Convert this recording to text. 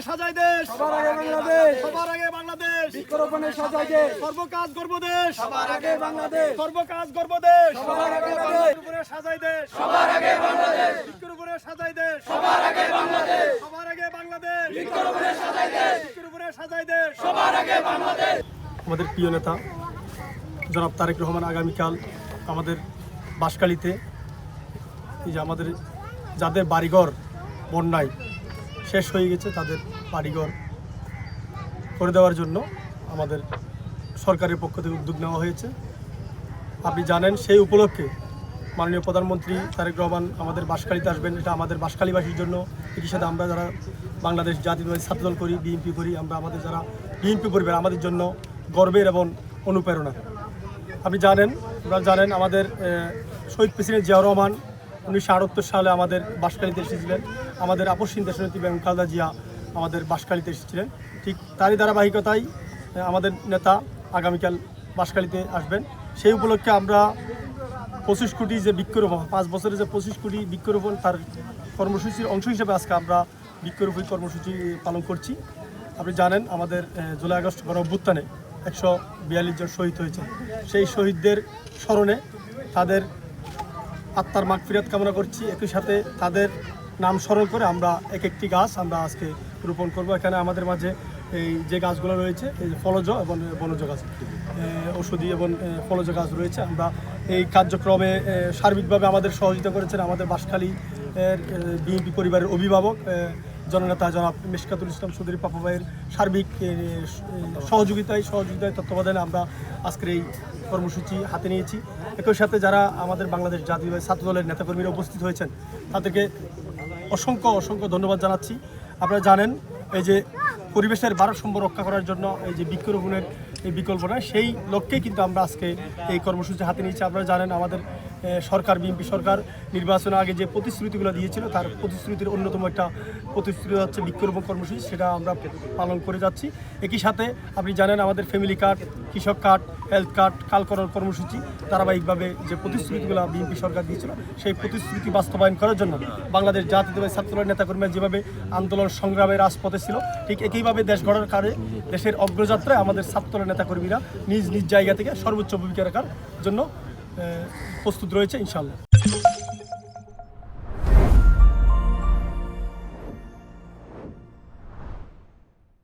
সাজায় দেশ, সবার আগে বাংলাদেশ, সবার আগে বাংলাদেশ, বৃক্ষরোপণে সাজায় দেশ, সর্বকাজ গর্ব দেশ, সবার আগে বাংলাদেশ, সর্বকাজ গর্ব দেশ, সবার আগে বাংলাদেশ, উপরে সাজায় দেশ, সবার আগে বাংলাদেশ, বৃক্ষের উপরে সাজায় দেশ, সবার আগে বাংলাদেশ, সবার আগে বাংলাদেশ, বৃক্ষরোপণে সাজায় দেশ, বৃক্ষের উপরে সাজায় দেশ। সবার আগে বাংলাদেশ। আমাদের প্রিয় নেতা জনাব তারেক রহমান আগামীকাল আমাদের বাঁশখালীতে এই যে আমাদের যাদের বাড়িঘর বন্যায় শেষ হয়ে গেছে তাদের বাড়িঘর করে দেওয়ার জন্য আমাদের সরকারের পক্ষ থেকে উদ্যোগ নেওয়া হয়েছে। আপনি জানেন সেই উপলক্ষে মাননীয় প্রধানমন্ত্রী তারেক রহমান আমাদের বাঁশখালীতে আসবেন। এটা আমাদের বাঁশখালীবাসীর জন্য, একই সাথে আমরা যারা বাংলাদেশ জাতীয়তাবাদী ছাত্রদল করি, বিএনপি করি, আমরা আমাদের যারা বিএনপি পরিবার আমাদের জন্য গর্বের এবং অনুপ্রেরণা। আপনি জানেন, আপনারা জানেন আমাদের শহীদ প্রেসিডেন্ট জিয়াউর রহমান 1978 সালে আমাদের বাঁশখালীতে এসেছিলেন। আমাদের আপসহীন দেশনেত্রী বেগম খালেদা জিয়া আমাদের বাঁশখালীতে এসেছিলেন। ঠিক তারই ধারাবাহিকতায় আমাদের নেতা আগামীকাল বাঁশখালীতে আসবেন। সেই উপলক্ষে আমরা 25 কোটি যে বৃক্ষরোপণ, 5 বছরে যে 25 কোটি বৃক্ষরোপণ, তার কর্মসূচির অংশ হিসেবে আজকে আমরা বৃক্ষরোপণ কর্মসূচি পালন করছি। আপনি জানেন আমাদের জুলাই আগস্ট গণ অভ্যুত্থানে 142 জন শহীদ হয়েছে। সেই শহীদদের স্মরণে তাদের আত্মার মাগফিরাত কামনা করছি। একই সাথে তাদের নাম স্মরণ করে আমরা একটি গাছ আমরা আজকে রোপণ করব। এখানে আমাদের মাঝে এই যে গাছগুলো রয়েছে, এই ফলজ এবং বনজ গাছ, ঔষধি এবং ফলজ গাছ রয়েছে। আমরা এই কার্যক্রমে সার্বিকভাবে আমাদের সহযোগিতা করেছেন আমাদের বাঁশখালী বিএনপি পরিবারের অভিভাবক জননেতা জনাব মিশকাতুল ইসলাম চৌধুরী পাপা ভাইয়ের সার্বিক সহযোগিতায় তত্ত্বাবধানে আমরা আজকের এই কর্মসূচি হাতে নিয়েছি। একই সাথে যারা আমাদের বাংলাদেশ জাতীয়তাবাদী ছাত্রদলের নেতাকর্মীরা উপস্থিত হয়েছেন তাদেরকে অসংখ্য ধন্যবাদ জানাচ্ছি। আপনারা জানেন এই যে পরিবেশের ভারসাম্য রক্ষা করার জন্য এই যে বৃক্ষরোপণের এই বিকল্প নয়, সেই লক্ষ্যেই কিন্তু আমরা আজকে এই কর্মসূচি হাতে নিয়েছি। আপনারা জানেন আমাদের সরকার, বিএনপি সরকার নির্বাচনের আগে যে প্রতিশ্রুতিগুলো দিয়েছিল তার প্রতিশ্রুতির অন্যতম একটা প্রতিশ্রুতি হচ্ছে বৃক্ষরোপণ কর্মসূচি, সেটা আমরা পালন করে যাচ্ছি। একই সাথে আপনি জানেন আমাদের ফ্যামিলি কার্ড, কৃষক কার্ড, হেলথ কার্ড, কালকরণ কর্মসূচি ধারাবাহিকভাবে যে প্রতিশ্রুতিগুলো বিএনপি সরকার দিয়েছিল সেই প্রতিশ্রুতি বাস্তবায়ন করার জন্য বাংলাদেশ জাতীয়তাবাদী ছাত্রদলের নেতাকর্মীরা যেভাবে আন্দোলন সংগ্রামের রাজপথে ছিল, ঠিক একইভাবে দেশ গড়ার কাজে দেশের অগ্রযাত্রায় আমাদের ছাত্রদলের নেতাকর্মীরা নিজ নিজ জায়গা থেকে সর্বোচ্চ ভূমিকা রাখার জন্য প্রস্তুত রয়েছে ইনশাআল্লাহ।